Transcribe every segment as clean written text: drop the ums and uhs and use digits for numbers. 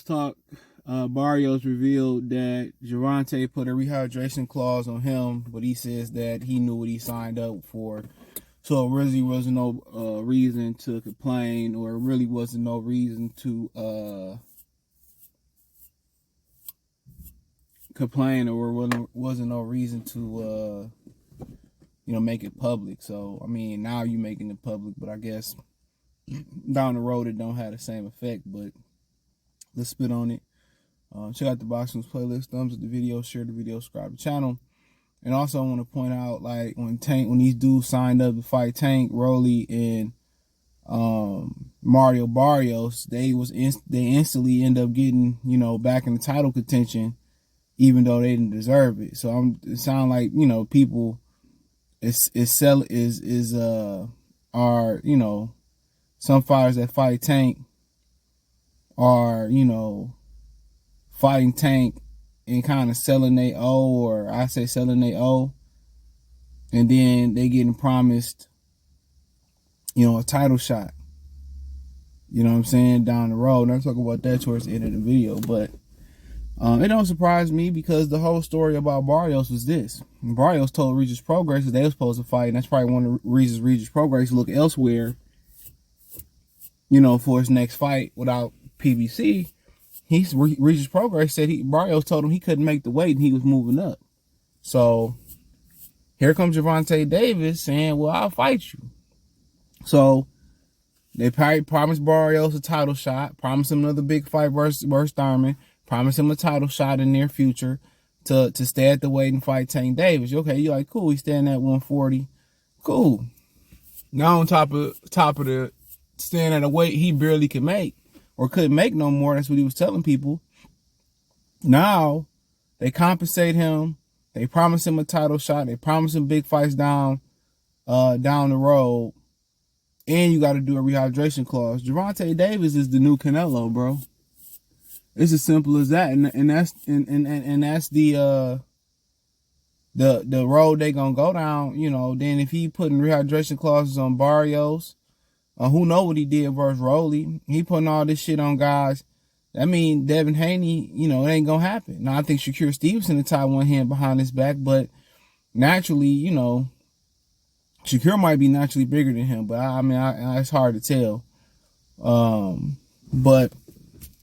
talk, Barrios revealed that Gervonta put a rehydration clause on him, but he says that he knew what he signed up for. So it really wasn't no reason to complain, or it really wasn't no reason to complain, or wasn't no reason to make it public. So I mean, now you making it public, but I guess down the road it don't have the same effect. But let's spit on it. Check out the Boxing playlist. Thumbs up the video, share the video, subscribe to the channel. And also I want to point out, like, when these dudes signed up to fight Tank, Rolly, and Mario Barrios, they instantly end up getting, back in the title contention, even though they didn't deserve it. So it sound like, people are, some fighters that fight Tank are, fighting Tank and kind of selling they O, or I say selling they O, and then they getting promised, a title shot. You know what I'm saying? Down the road. And I'll talk about that towards the end of the video. But it don't surprise me, because the whole story about Barrios was this. Barrios told Regis Prograis that they were supposed to fight, and that's probably one of the reasons Regis Prograis look elsewhere, for his next fight without PBC. Regis Prograis said Barrios told him he couldn't make the weight and he was moving up. So here comes Gervonta Davis saying, well, I'll fight you. So they probably promised Barrios a title shot, promised him another big fight versus Thurman, promised him a title shot in the near future to stay at the weight and fight Tank Davis. Okay, you're like, cool, he's staying at 140. Cool. Now on top of the staying at a weight he barely can make, or couldn't make no more. That's what he was telling people. Now they compensate him. They promise him a title shot. They promise him big fights down the road. And you got to do a rehydration clause. Gervonta Davis is the new Canelo, bro. It's as simple as that. And that's the road they gonna go down. Then if he putting rehydration clauses on Barrios, who know what he did versus Rolly? He putting all this shit on guys. I mean, Devin Haney, it ain't gonna happen. Now I think Shakur Stevenson will tie one hand behind his back, but naturally, Shakur might be naturally bigger than him. But I mean, it's hard to tell. But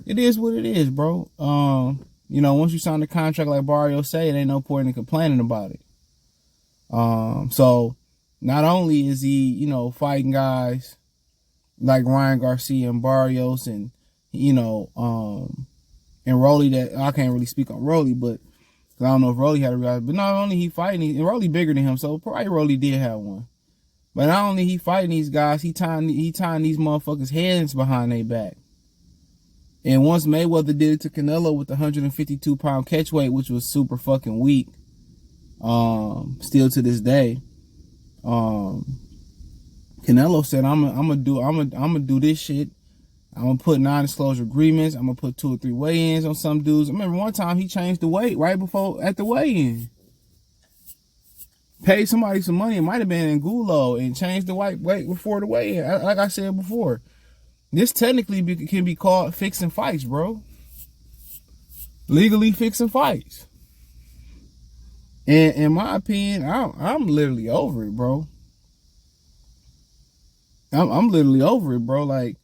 it is what it is, bro. Once you sign the contract, like Barrios say, it ain't no point in complaining about it. So not only is he, fighting guys like Ryan Garcia and Barrios and, and Rolly, that I can't really speak on Rolly, but I don't know if Rolly had a real, but not only he fighting, and Rolly bigger than him, so probably Rolly did have one. But not only he fighting these guys, he tying these motherfuckers' hands behind their back. And once Mayweather did it to Canelo with the 152-pound catch weight, which was super fucking weak, still to this day, Canelo said, I'm gonna do this shit. I'm gonna put non-disclosure agreements. I'm gonna put 2 or 3 weigh-ins on some dudes. I remember one time he changed the weight right before at the weigh-in. Paid somebody some money. It might have been in Gulo, and changed the weight before the weigh-in. Like I said before, this technically can be called fixing fights, bro. Legally fixing fights. And in my opinion, I'm literally over it, bro. I'm literally over it, bro. Like,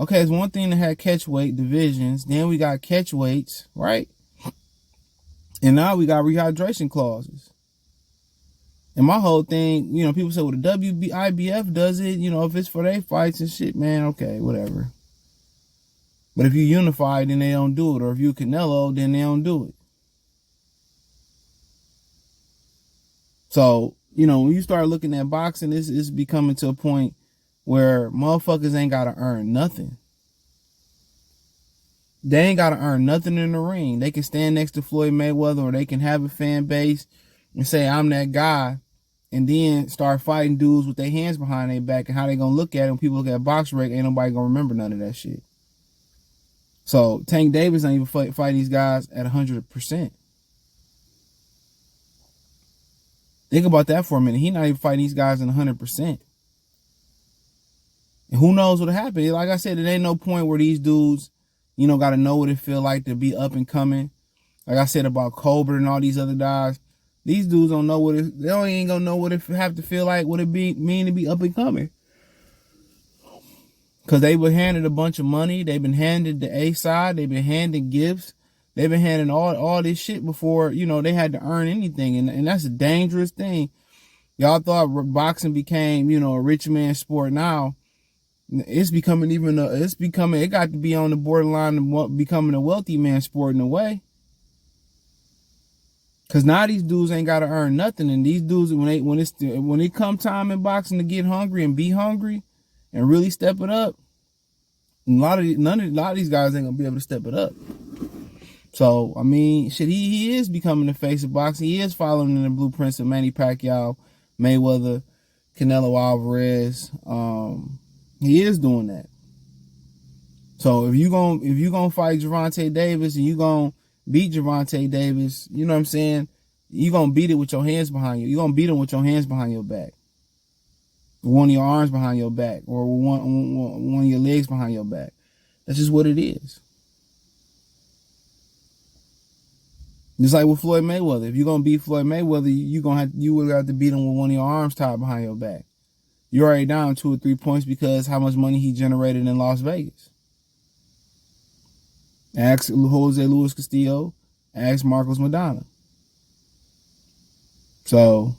okay, it's one thing to have catch weight divisions. Then we got catch weights, right? And now we got rehydration clauses. And my whole thing, people say, well, the IBF does it, if it's for their fights and shit, man, okay, whatever. But if you unified, then they don't do it. Or if you Canelo, then they don't do it. So, when you start looking at boxing, it's becoming to a point where motherfuckers ain't got to earn nothing. They ain't got to earn nothing in the ring. They can stand next to Floyd Mayweather, or they can have a fan base and say, I'm that guy, and then start fighting dudes with their hands behind their back, and how they going to look at it when people look at BoxRec, ain't nobody going to remember none of that shit. So Tank Davis ain't even fight these guys at 100%. Think about that for a minute. He not even fighting these guys at 100%. And who knows what'll happen? Like I said, it ain't no point where these dudes You know, got to know what it feel like to be up and coming. Like I said about Colbert and all these other guys, these dudes don't know what it. They ain't gonna know what it have to feel like. What it mean to be up and coming. Cause they were handed a bunch of money. They've been handed the A side. They've been handed gifts. They've been handing all this shit before, you know, they had to earn anything. And that's a dangerous thing. Y'all thought boxing became, you know, a rich man sport. Now it's becoming it got to be on the borderline of becoming a wealthy man sport in a way. Cause now these dudes ain't got to earn nothing. And these dudes, when it come time in boxing to get hungry and be hungry and really step it up, a lot of these guys ain't gonna be able to step it up. So I mean, shit, he is becoming the face of boxing. He is following in the blueprints of Manny Pacquiao, Mayweather, Canelo Alvarez. He is doing that. So if you gonna fight Gervonta Davis and you gonna beat Gervonta Davis, you know what I'm saying? You gonna beat it with your hands behind you. You gonna beat him with your hands behind your back. One of your arms behind your back, or one of your legs behind your back. That's just what it is. Just like with Floyd Mayweather. If you're gonna beat Floyd Mayweather, you would have to beat him with one of your arms tied behind your back. You're already down 2 or 3 points because how much money he generated in Las Vegas. Ask Jose Luis Castillo. Ask Marcos Maidana. So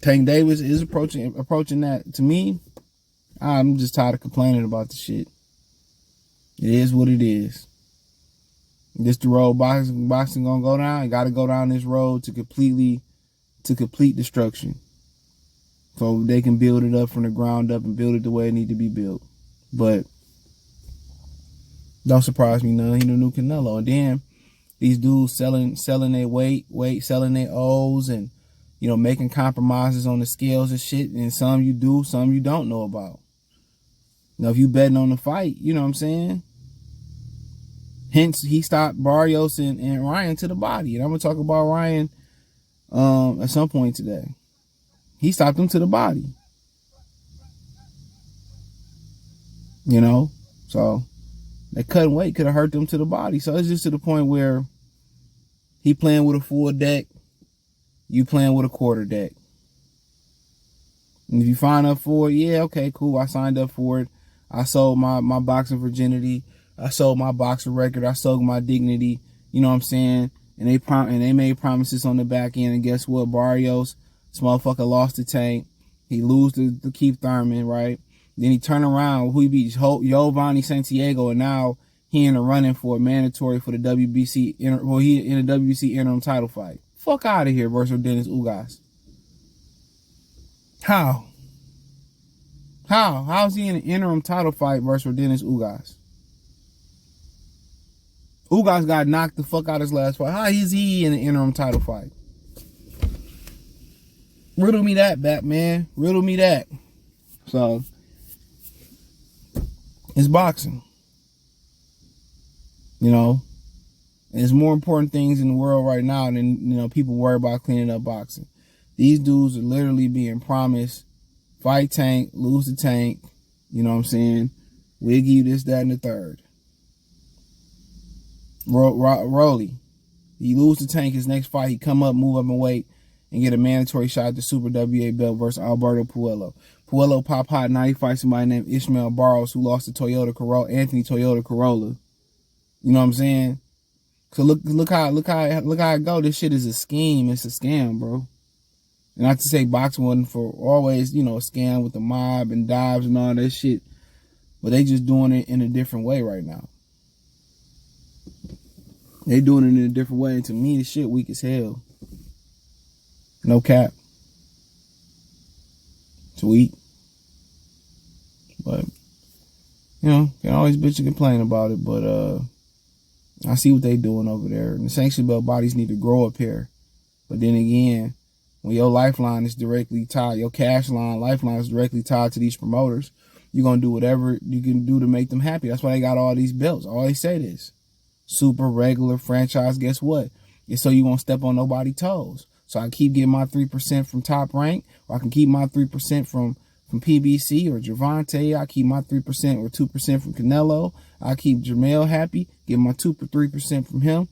Tank Davis is approaching that. To me, I'm just tired of complaining about the shit. It is what it is. This the road boxing gonna go down. You gotta go down this road to complete destruction. So they can build it up from the ground up and build it the way it need to be built. But don't surprise me none. He the new Canelo. And then these dudes selling their weight, selling their O's, and you know, making compromises on the scales and shit. And some you do, some you don't know about. Now, if you betting on the fight, you know what I'm saying? Hence, he stopped Barrios and Ryan to the body. And I'm going to talk about Ryan at some point today. He stopped them to the body. You know? So, that cutting weight could have hurt them to the body. So, it's just to the point where he playing with a full deck. You playing with a quarter deck. And if you sign up for it, yeah, okay, cool. I signed up for it. I sold my boxing virginity. I sold my boxing record. I sold my dignity. You know what I'm saying? And they made promises on the back end. And guess what? Barrios, this motherfucker lost to Tank. He lose to Keith Thurman, right? Then he turned around. Who he beat? Giovanni Santiago. And now he in the running for a mandatory for the WBC. He in the WBC interim title fight. Fuck out of here versus Dennis Ugas. How? How's he in an interim title fight versus Dennis Ugas? Ugas got knocked the fuck out his last fight. How is he in an interim title fight? Riddle me that, Batman. Riddle me that. So, it's boxing. You know? And there's more important things in the world right now than, you know, people worry about cleaning up boxing. These dudes are literally being promised, fight Tank, lose the Tank, you know what I'm saying? We'll give you this, that, and the third. Rolly, he lose the Tank, his next fight, he come up, move up in weight, and get a mandatory shot at the Super WA belt versus Alberto Puello. Puello pop hot, now he fights somebody named Ishmael Barros, who lost to Anthony Toyota Corolla. You know what I'm saying? So look how it go. This shit is a scheme. It's a scam, bro. And not to say boxing wasn't for always, you know, a scam with the mob and dives and all that shit. But they just doing it in a different way right now. They doing it in a different way. And to me, the shit weak as hell. No cap. It's weak. But, you know, can always bitch and complain about it. But, I see what they doing over there. And the sanction belt bodies need to grow up here. But then again, when your lifeline is directly tied, your lifeline is directly tied to these promoters, you're going to do whatever you can do to make them happy. That's why they got all these belts. I always say this. Super, regular, franchise, guess what? It's so you won't step on nobody's toes. So I keep getting my 3% from Top Rank, or I can keep my 3% from from PBC or Gervonta. I keep my 3% or 2% from Canelo. I keep Jamel happy, get my 2 or 3% from him.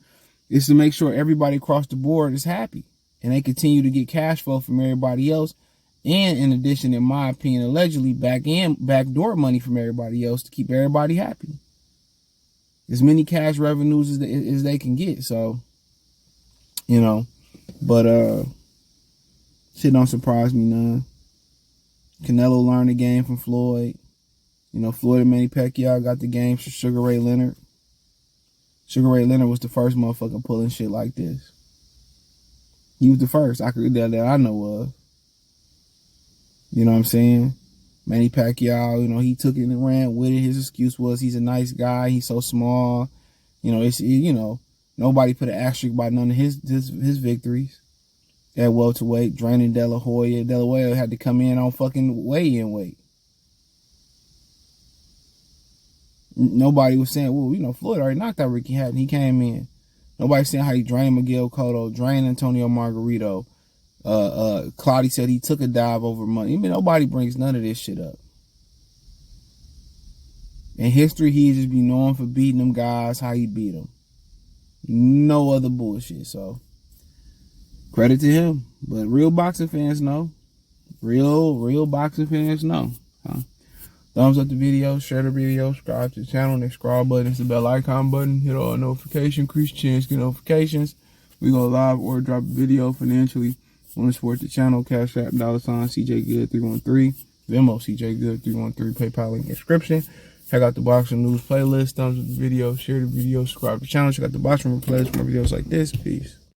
It's to make sure everybody across the board is happy and they continue to get cash flow from everybody else. And in addition, in my opinion, allegedly backdoor money from everybody else to keep everybody happy. As many cash revenues as they can get. So, you know, but shit don't surprise me none. Canelo learned the game from Floyd. You know, Floyd and Manny Pacquiao got the game from Sugar Ray Leonard. Sugar Ray Leonard was the first motherfucker pulling shit like this. He was the first that I know of. You know what I'm saying? Manny Pacquiao, you know, he took it and ran with it. His excuse was he's a nice guy. He's so small. You know, you know, nobody put an asterisk by none of his victories at welterweight, draining De La Hoya. De La Hoya had to come in on fucking weigh-in weight. Nobody was saying, well, you know, Floyd already knocked out Ricky Hatton. He came in. Nobody saying how he drained Miguel Cotto, drained Antonio Margarito. Claudio said he took a dive over money. I mean, nobody brings none of this shit up. In history, he just be known for beating them guys how he beat them. No other bullshit. So, credit to him. But real boxing fans know. Real boxing fans know. Huh? Thumbs up the video, share the video, subscribe to the channel, next scroll button is the bell icon button, hit all notifications, increase chance, get notifications. We go live or drop a video financially. Want to support the channel, Cash App, $, CJ Good 313, Venmo, CJ Good 313, PayPal link description. Check out the boxing news playlist, thumbs up the video, share the video, subscribe to the channel, check out the boxing room playlist for more videos like this. Peace.